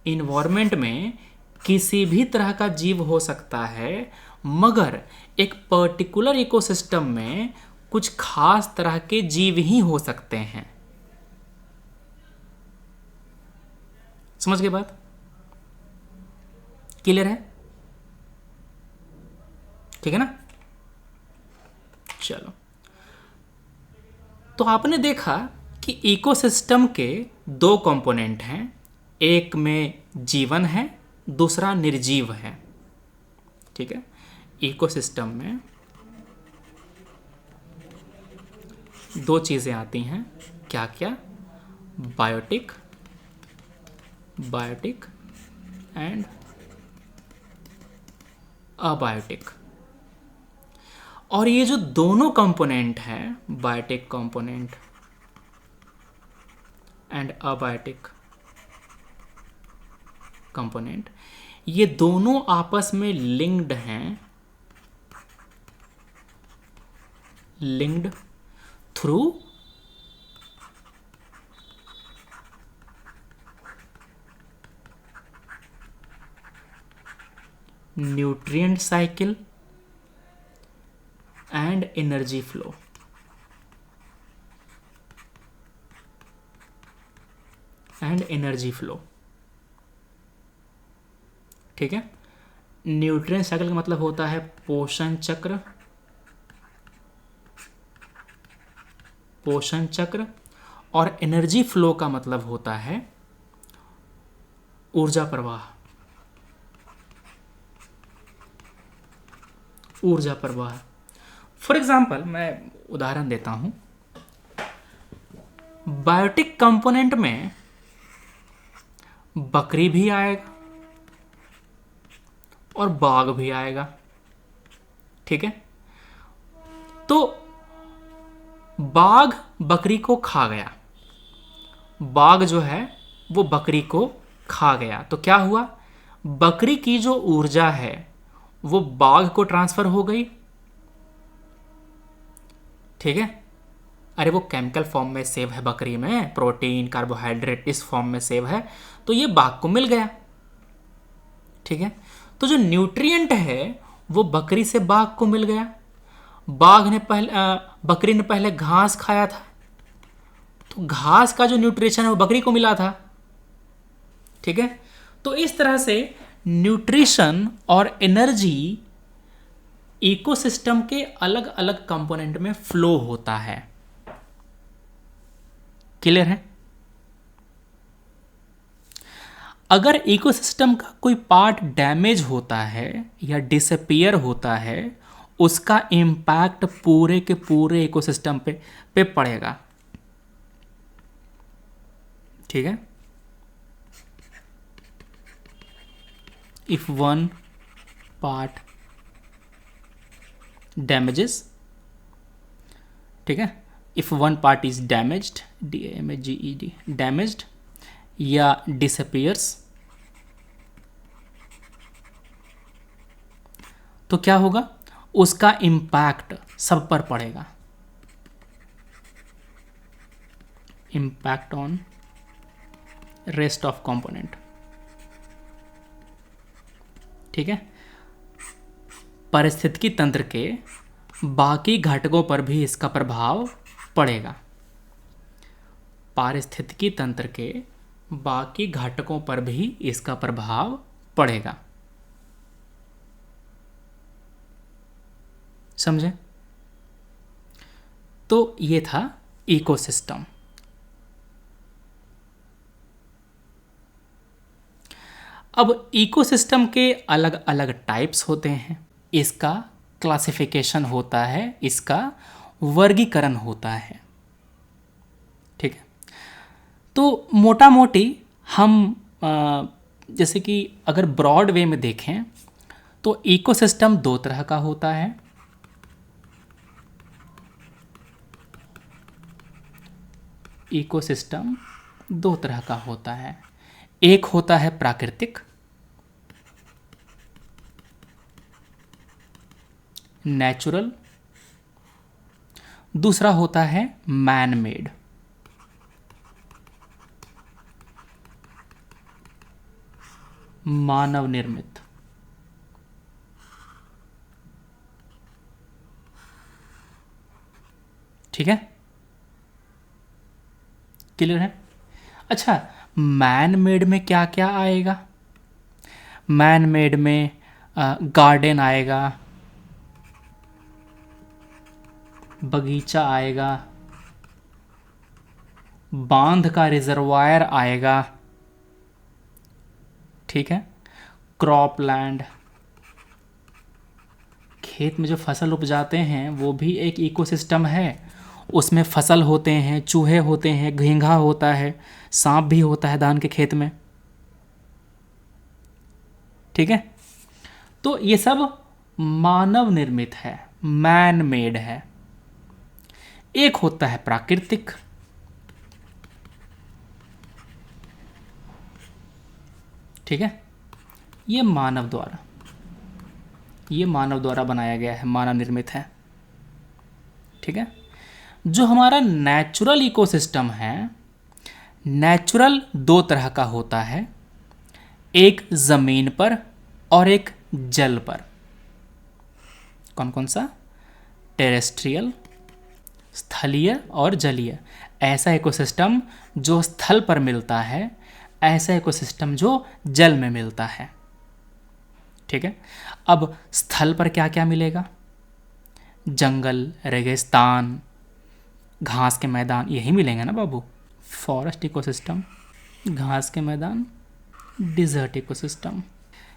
एनवायरनमेंट में किसी भी तरह का जीव हो सकता है, मगर एक पर्टिकुलर इकोसिस्टम में कुछ खास तरह के जीव ही हो सकते हैं। समझ गए बात? क्लियर है? ठीक है ना? चलो, तो आपने देखा कि इकोसिस्टम के दो कंपोनेंट हैं, एक में जीवन है, दूसरा निर्जीव है। ठीक है, इकोसिस्टम में दो चीज़ें आती हैं, क्या क्या? Biotic and abiotic. और ये जो दोनों कंपोनेंट हैं, biotic component and abiotic component, ये दोनों आपस में लिंक्ड हैं, linked through nutrient cycle and energy flow. ठीक है, न्यूट्रिएंट साइकिल का मतलब होता है पोषण चक्र, और एनर्जी फ्लो का मतलब होता है ऊर्जा प्रवाह। फॉर एग्जाम्पल, मैं उदाहरण देता हूं, बायोटिक कंपोनेंट में बकरी भी आएगा और बाघ भी आएगा। ठीक है, तो बाघ बकरी को खा गया, बाघ जो है वो बकरी को खा गया, तो क्या हुआ? बकरी की जो ऊर्जा है वो बाघ को ट्रांसफर हो गई। ठीक है, अरे वो केमिकल फॉर्म में सेव है बकरी में, प्रोटीन कार्बोहाइड्रेट इस फॉर्म में सेव है, तो ये बाघ को मिल गया। ठीक है, तो जो न्यूट्रिएंट है वो बकरी से बाघ को मिल गया। बकरी ने पहले घास खाया था, तो घास का जो न्यूट्रिशन है वो बकरी को मिला था। ठीक है, तो इस तरह से न्यूट्रिशन और एनर्जी इकोसिस्टम के अलग अलग कंपोनेंट में फ्लो होता है। क्लियर है? अगर इकोसिस्टम का कोई पार्ट डैमेज होता है या डिसअपियर होता है, उसका इम्पैक्ट पूरे के पूरे इकोसिस्टम पे पड़ेगा। ठीक है, इफ वन पार्ट डैमेजेस, ठीक है, if one part is damaged, DAMAGED, damaged या डिसअपियर्स, तो क्या होगा? उसका इम्पैक्ट सब पर पड़ेगा, impact on rest of component. ठीक है, पारिस्थितिकी तंत्र के बाकी घटकों पर भी इसका प्रभाव पड़ेगा। पारिस्थितिकी तंत्र के बाकी घटकों पर भी इसका प्रभाव पड़ेगा। समझे? तो ये था इकोसिस्टम। अब इकोसिस्टम के अलग अलग टाइप्स होते हैं, इसका क्लासिफिकेशन होता है, इसका वर्गीकरण होता है। ठीक है, तो मोटा मोटी हम जैसे कि अगर ब्रॉड वे में देखें तो इकोसिस्टम दो तरह का होता है। इकोसिस्टम दो तरह का होता है, एक होता है प्राकृतिक, नेचुरल, दूसरा होता है मैन मेड। मानव निर्मित। ठीक है, क्लियर है? अच्छा, मैन मेड में क्या क्या आएगा? मैन मेड में गार्डन आएगा, बगीचा आएगा, बांध का रिजर्वायर आएगा, ठीक है, क्रॉप लैंड, खेत में जो फसल उपजाते हैं वो भी एक इकोसिस्टम है। उसमें फसल होते हैं, चूहे होते हैं, घोंघा होता है, सांप भी होता है धान के खेत में, ठीक है। तो ये सब मानव निर्मित है, मैन मेड है। एक होता है प्राकृतिक, ठीक है, ये मानव द्वारा बनाया गया है, मानव निर्मित है, ठीक है। जो हमारा नेचुरल इकोसिस्टम है, नेचुरल दो तरह का होता है, एक जमीन पर और एक जल पर। कौन कौन सा? टेरेस्ट्रियल, स्थलीय और जलीय। ऐसा इकोसिस्टम जो स्थल पर मिलता है, ऐसा इकोसिस्टम जो जल में मिलता है, ठीक है। अब स्थल पर क्या क्या मिलेगा? जंगल, रेगिस्तान, घास के मैदान, यही मिलेंगे ना बाबू। फॉरेस्ट इकोसिस्टम, घास के मैदान, डिजर्ट इकोसिस्टम।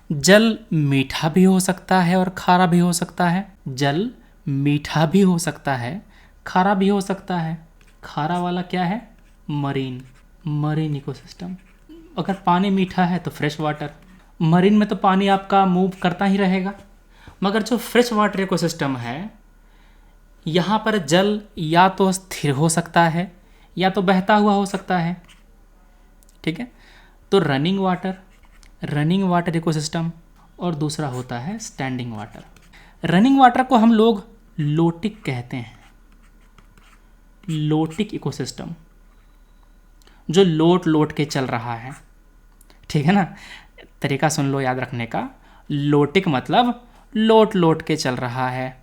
जल मीठा भी हो सकता है और खारा भी हो सकता है। जल मीठा भी हो सकता है, खारा भी हो सकता है। खारा वाला क्या है? Marine ecosystem. अगर पानी मीठा है तो फ्रेश वाटर। मरीन में तो पानी आपका मूव करता ही रहेगा, मगर जो फ्रेश वाटर इकोसिस्टम है, यहाँ पर जल या तो स्थिर हो सकता है या तो बहता हुआ हो सकता है, ठीक है। तो रनिंग वाटर इकोसिस्टम, और दूसरा होता है स्टैंडिंग वाटर। रनिंग वाटर को हम लोग लोटिक कहते हैं, लोटिक इकोसिस्टम, जो लोट के चल रहा है, ठीक है ना। तरीका सुन लो याद रखने का। लोटिक मतलब लोट के चल रहा है,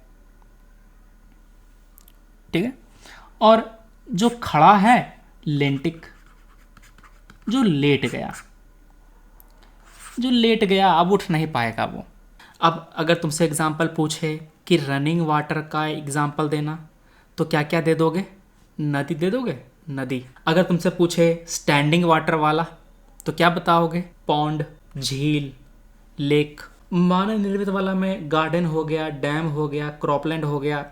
ठीक है। और जो खड़ा है लेंटिक, जो लेट गया अब उठ नहीं पाएगा वो। अब अगर तुमसे एग्जाम्पल पूछे कि रनिंग वाटर का एग्जाम्पल देना, तो क्या क्या दे दोगे? नदी दे दोगे, नदी। अगर तुमसे पूछे स्टैंडिंग वाटर वाला, तो क्या बताओगे? पॉन्ड, झील, लेक। मानव निर्मित वाला में गार्डन हो गया, डैम हो गया, क्रॉपलैंड हो गया।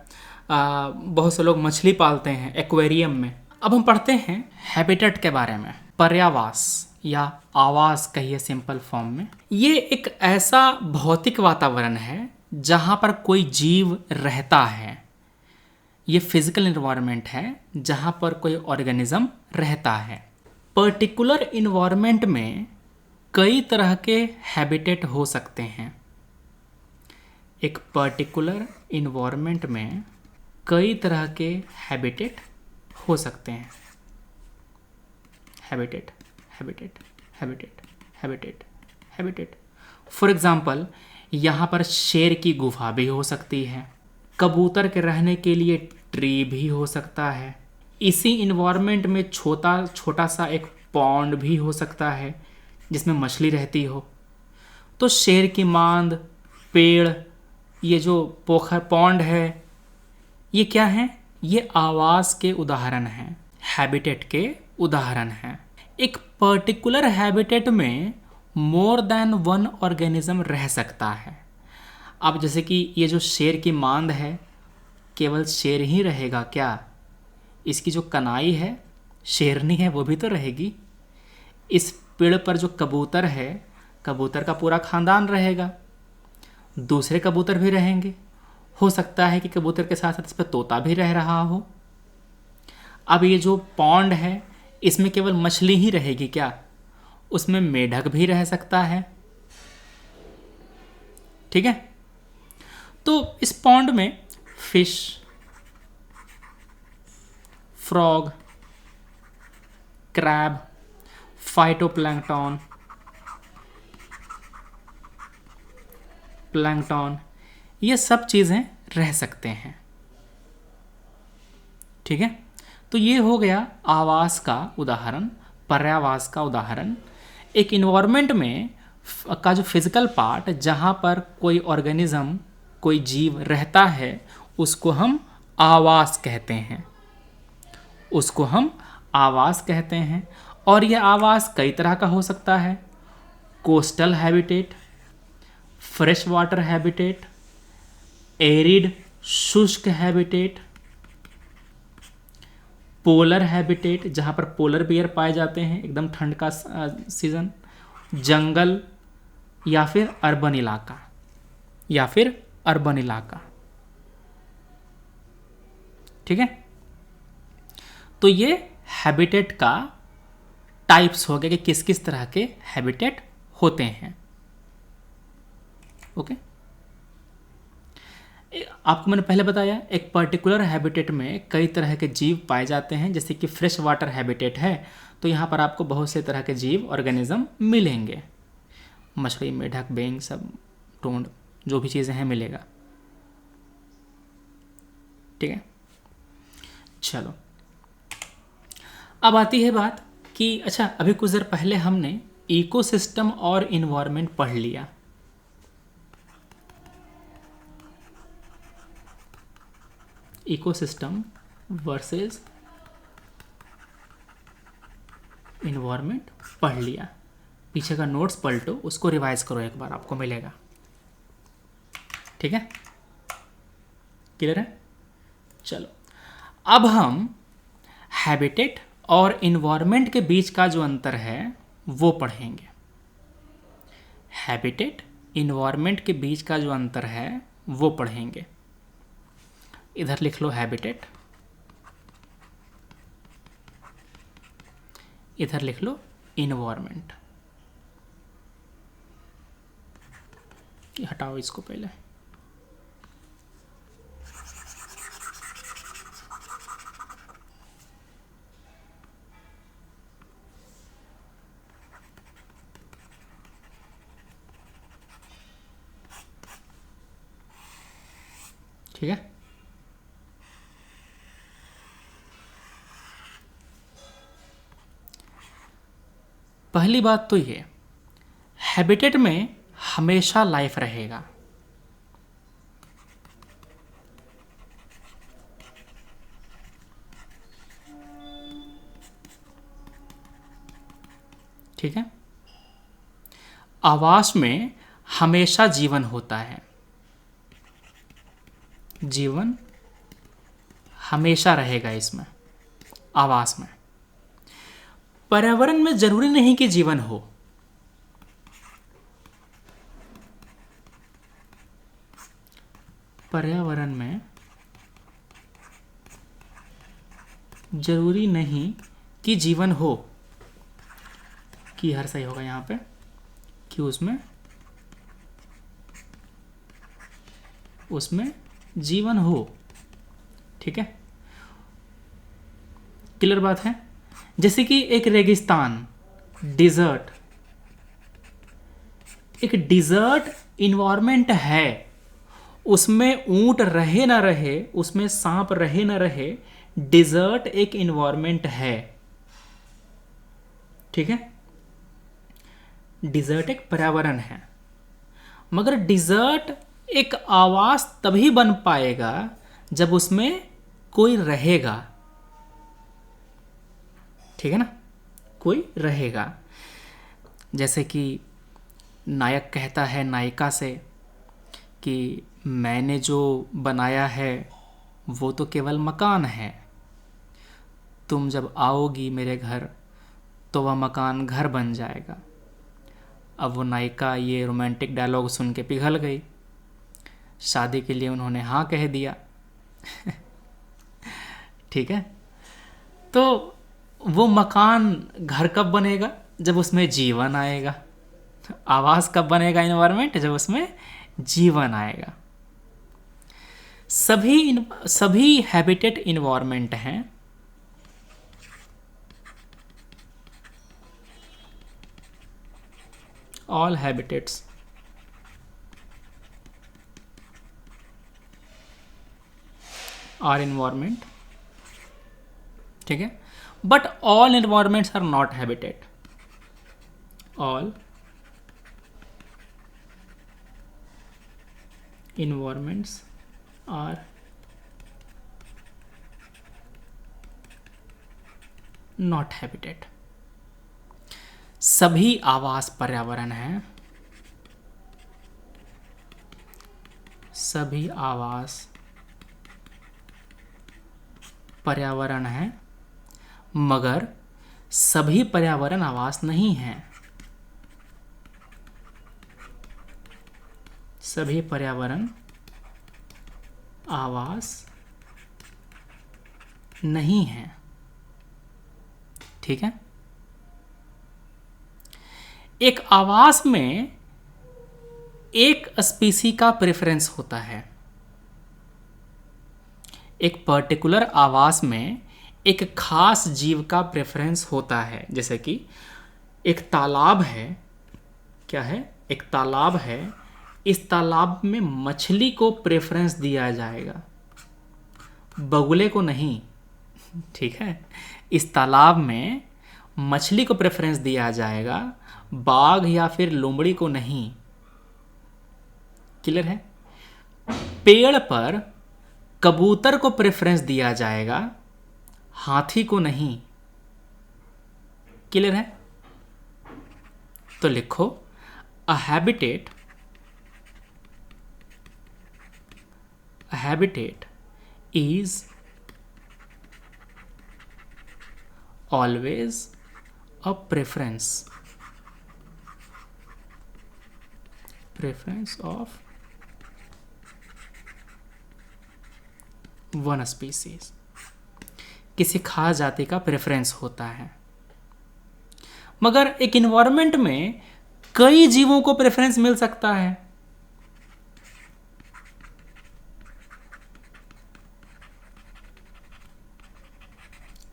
बहुत से लोग मछली पालते हैं एक्वेरियम में। अब हम पढ़ते हैं हैबिटेट के बारे में। पर्यावास या आवास कहिए सिंपल फॉर्म में। ये एक ऐसा भौतिक वातावरण है जहाँ पर कोई जीव रहता है। ये फिजिकल इन्वायरमेंट है जहाँ पर कोई ऑर्गेनिज्म रहता है। पर्टिकुलर इन्वायरमेंट में कई तरह के हैबिटेट हो सकते हैं। एक पर्टिकुलर इन्वायरमेंट में कई तरह के हैबिटेट हो सकते हैं। हैबिटेट। फॉर एग्जाम्पल, यहाँ पर शेर की गुफा भी हो सकती है, कबूतर के रहने के लिए ट्री भी हो सकता है। इसी इन्वायरमेंट में छोटा सा एक पॉन्ड भी हो सकता है जिसमें मछली रहती हो। तो शेर की मांद, पेड़, ये जो पोखर, पॉन्ड है, ये क्या है? ये आवास के उदाहरण हैं, हैबिटेट के उदाहरण हैं। एक पर्टिकुलर हैबिटेट में मोर देन वन ऑर्गेनिज्म रह सकता है। अब जैसे कि ये जो शेर की मांद है, केवल शेर ही रहेगा क्या? इसकी जो कनाई है, शेरनी है, वो भी तो रहेगी। इस पेड़ पर जो कबूतर है, कबूतर का पूरा खानदान रहेगा, दूसरे कबूतर भी रहेंगे। हो सकता है कि कबूतर के साथ साथ इस पर तोता भी रह रहा हो। अब ये जो पॉन्ड है, इसमें केवल मछली ही रहेगी क्या? उसमें मेढक भी रह सकता है, ठीक है। तो इस पॉन्ड में fish, frog, crab, phytoplankton, plankton, ये सब चीज़ें रह सकते हैं, ठीक है। तो ये हो गया आवास का उदाहरण, पर्यावास का उदाहरण, एक इन्वायरमेंट में का जो फिजिकल पार्ट जहाँ पर कोई ऑर्गेनिज्म, कोई जीव रहता है, उसको हम आवास कहते हैं, उसको हम आवास कहते हैं। और यह आवास कई तरह का हो सकता है। Coastal habitat, fresh water habitat, arid शुष्क हैबिटेट, पोलर हैबिटेट जहाँ पर पोलर बियर पाए जाते हैं एकदम ठंड का सीजन, जंगल, या फिर अर्बन इलाका, या फिर अर्बन इलाका। ठीक है, तो ये हैबिटेट का टाइप्स हो गए कि किस किस तरह के हैबिटेट होते हैं। ओके, आपको मैंने पहले बताया एक पर्टिकुलर हैबिटेट में कई तरह के जीव पाए जाते हैं। जैसे कि फ्रेश वाटर हैबिटेट है तो यहाँ पर आपको बहुत से तरह के जीव ऑर्गेनिज्म मिलेंगे, मछली, मेढक, बेंग, सब, टोंड, जो भी चीज़ें हैं मिलेगा। ठीक है, चलो अब आती है बात कि अच्छा अभी कुछ देर पहले हमने इकोसिस्टम और इन्वायरमेंट पढ़ लिया। इकोसिस्टम वर्सेस इन्वायरमेंट पढ़ लिया। पीछे का नोट्स पलटो, उसको रिवाइज करो एक बार, आपको मिलेगा। ठीक है, क्लियर है? चलो अब हम हैबिटेट और इन्वायरमेंट के बीच का जो अंतर है वो पढ़ेंगे। हैबिटेट इन्वायरमेंट के बीच का जो अंतर है वो पढ़ेंगे। इधर लिख लो हैबिटेट, इधर लिख लो इन्वायरमेंट। हटाओ इसको पहले। ठीक है, पहली बात तो ये, हैबिटेट में हमेशा लाइफ रहेगा। ठीक है, आवास में हमेशा जीवन होता है, जीवन हमेशा रहेगा इसमें, आवास में। पर्यावरण में जरूरी नहीं कि जीवन हो। पर्यावरण में जरूरी नहीं कि जीवन हो, कि हर सही होगा यहाँ पे, कि उसमें जीवन हो। ठीक है, क्लियर बात है? जैसे कि एक रेगिस्तान, डिजर्ट, एक डिजर्ट इन्वायरमेंट है, उसमें ऊंट रहे ना रहे, उसमें सांप रहे ना रहे, डिजर्ट एक इन्वायरमेंट है। ठीक है, डिजर्ट एक पर्यावरण है, मगर डिजर्ट एक आवास तभी बन पाएगा जब उसमें कोई रहेगा। ठीक है ना, कोई रहेगा। जैसे कि नायक कहता है नायिका से कि मैंने जो बनाया है वो तो केवल मकान है, तुम जब आओगी मेरे घर तो वह मकान घर बन जाएगा। अब वो नायिका ये रोमांटिक डायलॉग सुन के पिघल गई, शादी के लिए उन्होंने हाँ कह दिया। ठीक है, तो वो मकान घर कब बनेगा? जब उसमें जीवन आएगा। आवास कब बनेगा इन्वायरमेंट? जब उसमें जीवन आएगा। सभी हैबिटेट इन्वायरमेंट हैं। All habitats are environment. ठीक है, but all environments are not habitat. All environments are not habitat. सभी आवास पर्यावरण हैं, सभी आवास पर्यावरण हैं, मगर सभी पर्यावरण आवास नहीं हैं. सभी पर्यावरण आवास नहीं हैं. ठीक है. एक आवास में एक स्पीसी का प्रेफरेंस होता है. एक पर्टिकुलर आवास में एक खास जीव का प्रेफरेंस होता है. जैसे कि एक तालाब है. क्या है? एक तालाब है. इस तालाब में मछली को प्रेफरेंस दिया जाएगा, बगुले को नहीं. ठीक है. इस तालाब में मछली को प्रेफरेंस दिया जाएगा, बाघ या फिर लोमड़ी को नहीं. क्लियर है? पेड़ पर कबूतर को प्रेफरेंस दिया जाएगा, हाथी को नहीं. क्लियर है? तो लिखो, अ habitat is always a preference of one species. किसी खास जाति का प्रेफरेंस होता है. मगर एक इन्वायरमेंट में कई जीवों को प्रेफरेंस मिल सकता है.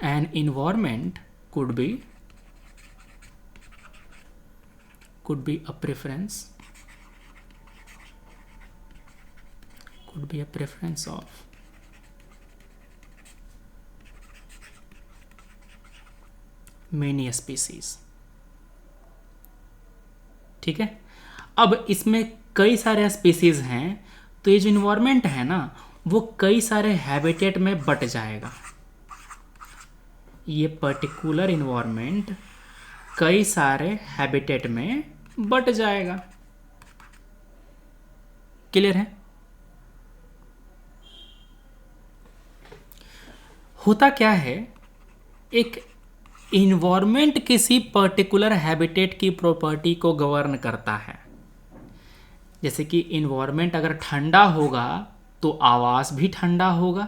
An environment could be a preference of many species. ठीक है. अब इसमें कई सारे स्पीसीज हैं, तो ये जो इन्वायरमेंट है ना, वो कई सारे हैबिटेट में बट जाएगा. ये पर्टिकुलर इन्वायरमेंट कई सारे हैबिटेट में बट जाएगा. क्लियर है? होता क्या है, एक इन्वायरमेंट किसी पर्टिकुलर हैबिटेट की प्रॉपर्टी को गवर्न करता है. जैसे कि इन्वायरमेंट अगर ठंडा होगा तो आवास भी ठंडा होगा.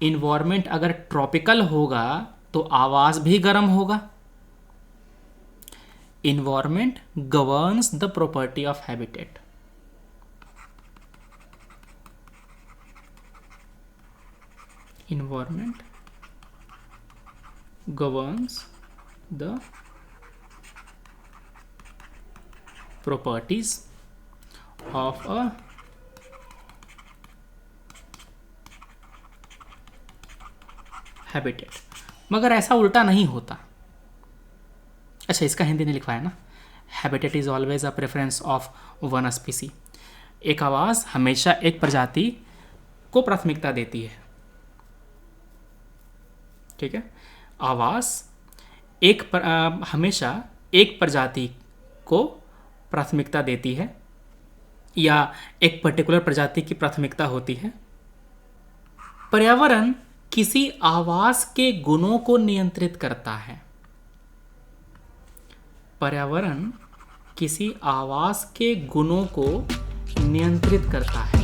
इन्वायरमेंट अगर ट्रॉपिकल होगा तो आवास भी गर्म होगा. Environment governs the property of habitat. Environment governs the properties of a habitat. मगर ऐसा उल्टा नहीं होता. अच्छा, इसका हिंदी ने लिखवाया ना, habitat is always a preference of one स्पीसी. एक आवास हमेशा एक प्रजाति को प्राथमिकता देती है. ठीक है. आवास हमेशा एक प्रजाति को प्राथमिकता देती है, या एक पर्टिकुलर प्रजाति की प्राथमिकता होती है. पर्यावरण किसी आवास के गुणों को नियंत्रित करता है. पर्यावरण किसी आवास के गुणों को नियंत्रित करता है.